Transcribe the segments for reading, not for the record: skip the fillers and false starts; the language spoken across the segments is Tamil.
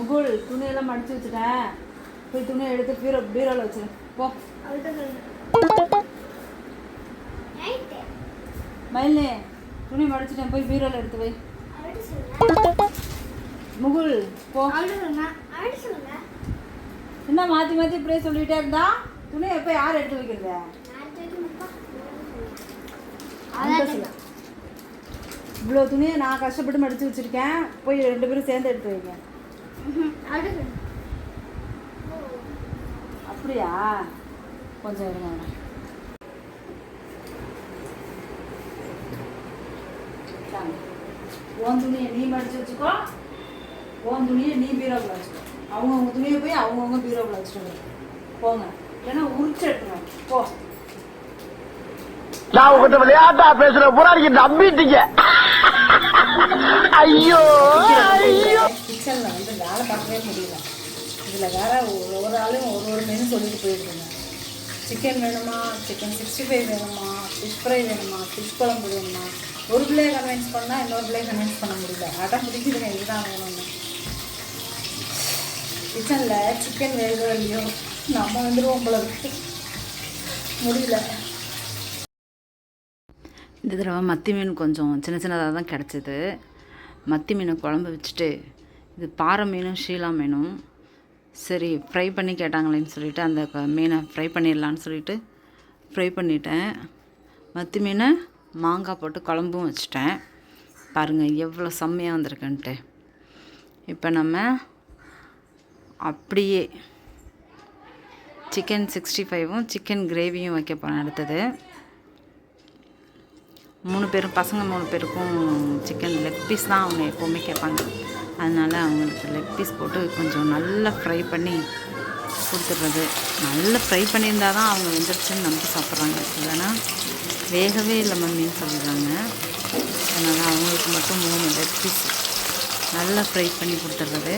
முகுல் துணியெல்லாம் மடிச்சு வச்சுட்டேன், போய் துணியை எடுத்து பீரோவில் வச்சிரு போ. மயிலே துணி மடிச்சிட்டேன், போய் பீரோவில் எடுத்து வை. முகுல் போ. என்ன மாற்றி மாற்றி இப்படியே சொல்லிகிட்டே இருந்தா துணியை எப்போ யார் எடுத்து வைக்கிறது? இவ்வளோ துணியை நான் கஷ்டப்பட்டு மடித்து வச்சுருக்கேன், போய் 2 பேரும் சேர்ந்து எடுத்து வைங்க. அப்படியா? கொஞ்சம் இருங்க. உன் துணியை நீ மடித்து வச்சுக்கோ, உன் துணியை நீ பீரோவில் வச்சுக்கோ. அவங்கவுங்க துணியை போய் அவங்கவுங்க பீரோவில் வச்சுட்டு போங்க, ஏன்னா உரிச்சு எடுத்துருவாங்க. போ. நான் உங்ககிட்ட விளையாட்டா பேசுற போராடிக்கு நம்பிட்டீங்க. ஐயோ கிச்சன்ல வந்து வேலை பார்க்கவே முடியல. இதுல வேற ஒரு ஆளும் ஒரு மெனு சொல்லிட்டு போயிருக்குங்க. சிக்கன் வேணுமா, சிக்கன் 65 வேணுமா, ஃபிஷ் ஃப்ரை வேணுமா, ஃபிஷ் குழம்பு வேணுமா. ஒரு பிள்ளையை கன்வின்ஸ் பண்ணா இன்னொரு பிள்ளையை கன்வின்ஸ் பண்ண முடியல. அடம் பிடிக்குதுங்க, இதுதான் வேணும்னு. கிச்சன்ல சிக்கன் வேகோ இல்லையோ நம்ம வந்துடுவோம் போல இருக்கு, முடியல. இந்த தடவை மத்தி மீன் கொஞ்சம் சின்ன சின்னதாக தான் கிடச்சிது. மத்தி மீனை குழம்பு வச்சுட்டு, இது பாறை மீனும் ஷீலா மீனும் சரி ஃப்ரை பண்ணி கேட்டாங்களேன்னு சொல்லிவிட்டு அந்த மீனை ஃப்ரை பண்ணிடலான்னு சொல்லிவிட்டு ஃப்ரை பண்ணிட்டேன். மத்தி மீனை மாங்காய் போட்டு குழம்பும் வச்சுட்டேன். பாருங்கள் எவ்வளோ செம்மையாக வந்திருக்குன்ட்டு. இப்போ நம்ம அப்படியே சிக்கன் 65ம் சிக்கன் கிரேவியும் வைக்க போகிறேன். அடுத்தது 3 பேரும் பசங்க 3 பேருக்கும் சிக்கன் லெக் பீஸ் தான் அவங்க எப்போவுமே கேட்பாங்க. அதனால் அவங்களுக்கு லெக் பீஸ் போட்டு கொஞ்சம் நல்லா ஃப்ரை பண்ணி கொடுத்துட்றது. நல்லா ஃப்ரை பண்ணியிருந்தால் தான் அவங்க வெந்துருச்சுன்னு நம்பி சாப்பிட்றாங்க, இல்லைன்னா வேகவே இல்லை மம்மின்னு சொல்லிடுறாங்க. அதனால் அவங்களுக்கு மட்டும் 3 லெக் பீஸ் நல்லா ஃப்ரை பண்ணி கொடுத்துட்றது.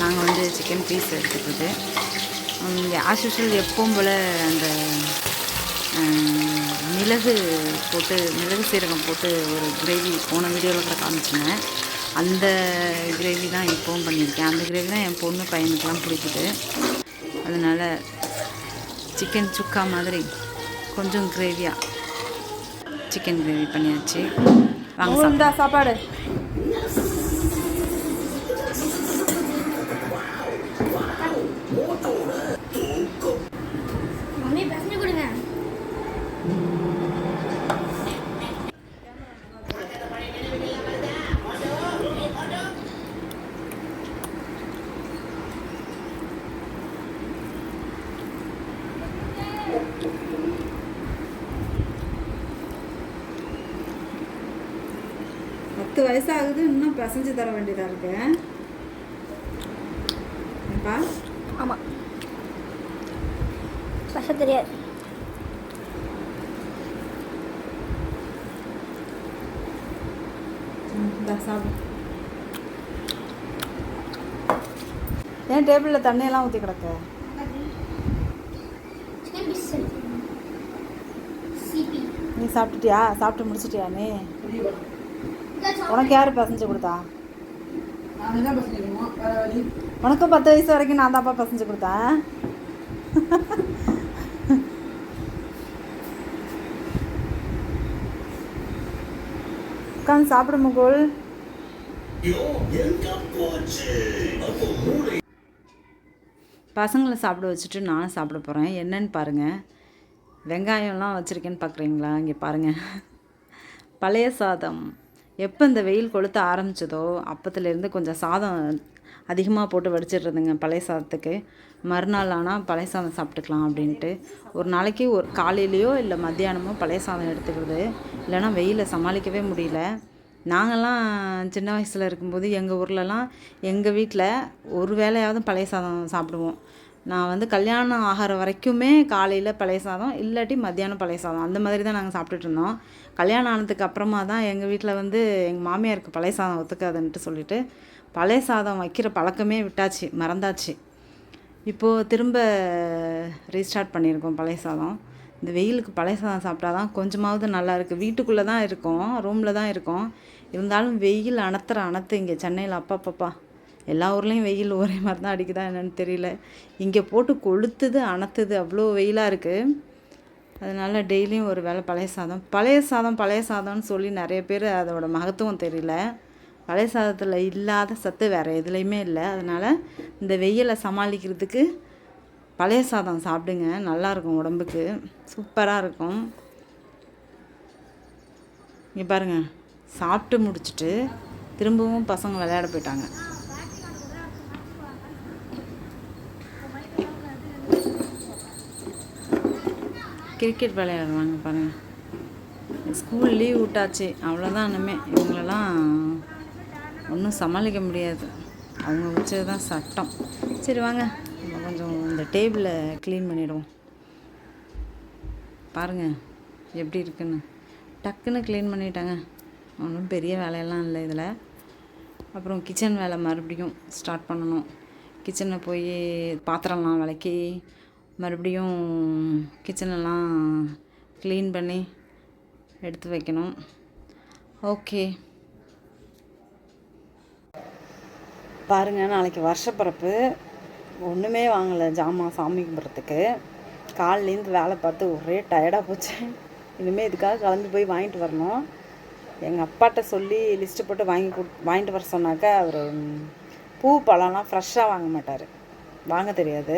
நாங்கள் வந்து சிக்கன் பீஸ் எடுத்துக்கிறது. ஆஸ் யூஷுவல் எப்பவும் போல் அந்த மிளகு சீரகம் போட்டு ஒரு கிரேவி போன வீடியோவில் கூட காமிச்சிங்க. அந்த கிரேவி தான் இப்போவும் பண்ணியிருக்கேன். அந்த கிரேவி தான் என் பொண்ணு பையனுக்கெலாம் பிடிக்குது. அதனால் சிக்கன் சுக்கா மாதிரி கொஞ்சம் கிரேவியாக சிக்கன் கிரேவி பண்ணியாச்சு. வாங்க சாப்பாடு. பத்து வயசாகுது, இன்னும் பசஞ்சு தர வேண்டியதாக இருக்கு. ஆமாம், பச தெரியாது. சாப்பிடு. ஏன் டேபிளில் தண்ணியெல்லாம் ஊற்றி கிடக்கு? நீ சாப்பிட்டுட்டியா? சாப்பிட்டு முடிச்சிட்டியா? நீ உனக்கு யார் பசஞ்சு கொடுத்தா? உனக்கும் 10 வயசு வரைக்கும் நான் தான்ப்பா பசஞ்சு கொடுத்தேன். உட்காந்து சாப்பிட முகுல். பசங்களை சாப்பிட வச்சுட்டு நானும் சாப்பிட போகிறேன். என்னன்னு பாருங்கள், வெங்காயம்லாம் வச்சுருக்கேன்னு பார்க்குறீங்களா? இங்கே பாருங்கள், பழைய சாதம். எப்போ இந்த வெயில் கொளுத்த ஆரம்பிச்சதோ அப்போத்துலேருந்து கொஞ்சம் சாதம் அதிகமாக போட்டு வடிச்சிடுறதுங்க பழைய சாதத்துக்கு. மறுநாள் ஆனால் பழைய சாதம் சாப்பிட்டுக்கலாம் அப்படின்ட்டு ஒரு நாளைக்கு ஒரு காலையிலையோ இல்லை மத்தியானமோ பழைய சாதம் எடுத்துக்கிறது. இல்லைனா வெயிலை சமாளிக்கவே முடியல. நாங்கள்லாம் சின்ன வயசில் இருக்கும்போது எங்கள் ஊர்லலாம் எங்கள் வீட்டில் ஒரு வேளையாவது பழைய சாதம் சாப்பிடுவோம். நான் வந்து கல்யாணம் ஆகிற வரைக்குமே காலையில் பழைய சாதம், இல்லாட்டி மத்தியானம் பழைய சாதம், அந்த மாதிரி தான் நாங்கள் சாப்பிட்டுட்டு இருந்தோம். கல்யாணம் ஆனதுக்கு அப்புறமா தான் எங்கள் வீட்டில் வந்து எங்கள் மாமியாருக்கு பழைய சாதம் ஒத்துக்காதுன்ட்டு சொல்லிவிட்டு பழைய சாதம் வைக்கிற பழக்கமே விட்டாச்சு, மறந்தாச்சு. இப்போது திரும்ப ரீஸ்டார்ட் பண்ணியிருக்கோம் பழைய சாதம். இந்த வெயிலுக்கு பழைய சாதம் சாப்பிட்டா தான் கொஞ்சமாவது நல்லா இருக்குது. வீட்டுக்குள்ளே தான் இருக்கோம், ரூமில் தான் இருக்கோம். இருந்தாலும் வெயில் அணத்துற அணத்து இங்கே சென்னையில் அப்பப்பப்பா எல்லா ஊர்லேயும் வெயில் ஒரே மாதிரி தான் அடிக்குதா என்னன்னு தெரியல. இங்கே போட்டு கொளுத்துது அணத்துது, அவ்வளோ வெயிலாக இருக்குது. அதனால் டெய்லியும் ஒரு வேளை பழைய சாதம்னு சொல்லி நிறைய பேர் அதோட மகத்துவம் தெரியல. பழைய சாதத்தில் இல்லாத சத்து வேறு எதுலேயுமே இல்லை. அதனால் இந்த வெயிலை சமாளிக்கிறதுக்கு பழைய சாதம் சாப்பிடுங்க, நல்லாயிருக்கும், உடம்புக்கு சூப்பராக இருக்கும். இங்கே பாருங்கள், சாப்பிட்டு முடிச்சுட்டு திரும்பவும் பசங்க விளையாட போயிட்டாங்க. கிரிக்கெட் விளையாடுறாங்க பாருங்கள். ஸ்கூல் லீவ் விட்டாச்சு, அவ்வளோதான். இனிமே இவங்களெல்லாம் ஒன்றும் சமாளிக்க முடியாது, அவங்க வச்சது தான் சட்டம். சரி வாங்க, நம்ம கொஞ்சம் இந்த டேபிளை க்ளீன் பண்ணிவிடுவோம். பாருங்கள் எப்படி இருக்குன்னு, டக்குன்னு க்ளீன் பண்ணிட்டாங்க. ஒன்றும் பெரிய வேலையெல்லாம் இல்லை இதில். அப்புறம் கிச்சன் வேலை மறுபடியும் ஸ்டார்ட் பண்ணணும். கிச்சனில் போய் பாத்திரம்லாம் விளக்கி மறுபடியும் கிச்சனெல்லாம் க்ளீன் பண்ணி எடுத்து வைக்கணும். ஓகே பாருங்கள், நாளைக்கு வருஷப்பிறப்பு. ஒன்றுமே வாங்கலை ஜாமான் சாமி கும்பிட்றதுக்கு. காலையிலேருந்து வேலை பார்த்து ஒரே டயர்டாக போச்சு. இனிமேல் இதுக்காக கிளம்பி போய் வாங்கிட்டு வரணும். எங்கள் அப்பாட்ட சொல்லி லிஸ்ட்டு போட்டு வாங்கிட்டு வர சொன்னாக்கா அவர் பூ பழம்லாம் ஃப்ரெஷ்ஷாக வாங்க மாட்டார், வாங்க தெரியாது.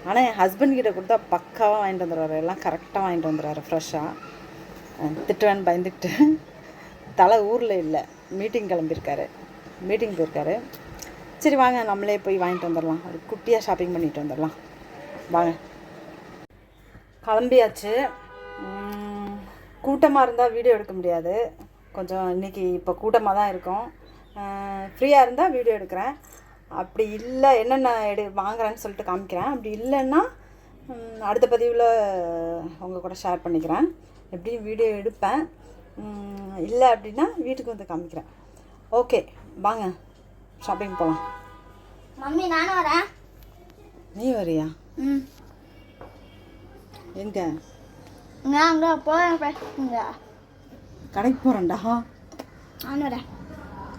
ஆனால் என் ஹஸ்பண்ட்கிட்ட கொடுத்தா பக்காவாக வாங்கிட்டு வந்துடுவார், எல்லாம் கரெக்டாக வாங்கிட்டு வந்துடுவார் ஃப்ரெஷ்ஷாக. திட்டுவேன்னு பயந்துக்கிட்டு தலை ஊரில் இல்லை, மீட்டிங் போயிருக்காரு. சரி வாங்க, நம்மளே போய் வாங்கிட்டு வந்துடலாம். அது குட்டியாக ஷாப்பிங் பண்ணிட்டு வந்துடலாம் வாங்க. கிளம்பியாச்சு. கூட்டமாக இருந்தால் வீடியோ எடுக்க முடியாது, கொஞ்சம் இன்றைக்கி இப்போ கூட்டமாக தான் இருக்கும். ஃப்ரீயாக இருந்தால் வீடியோ எடுக்கிறேன். அப்படி இல்லை என்னென்ன வாங்குறேன்னு சொல்லிட்டு காமிக்கிறேன். அப்படி இல்லைன்னா அடுத்த பதிவில் உங்கள் கூட ஷேர் பண்ணிக்கிறேன். எப்படியும் வீடியோ எடுப்பேன். இல்லை அப்படின்னா வீட்டுக்கு வந்து காமிக்கிறேன். ஓகே வாங்க ஷாப்பிங் போகலாம். மம்மி நானும் வரேன். நீ வரியா? எங்கே? அங்கே போகிறேன், கடைக்கு போகிறேன்டா. நானும் வரேன்.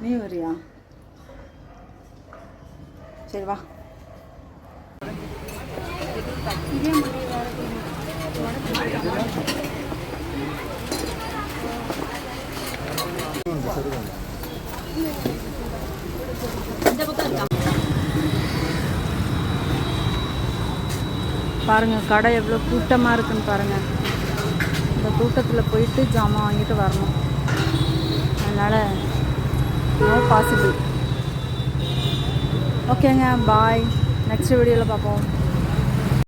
நீ வரியா? சரி வா. பாருங்கள் கடை எவ்வளோ கூட்டமாக இருக்குன்னு பாருங்கள். இந்த கூட்டத்தில் போயிட்டு ஜாமான் வாங்கிட்டு வரணும். அதனால் நோ பாசிபிள். ஓகேங்க, பாய். நெக்ஸ்ட் வீடியோவில் பார்ப்போம்.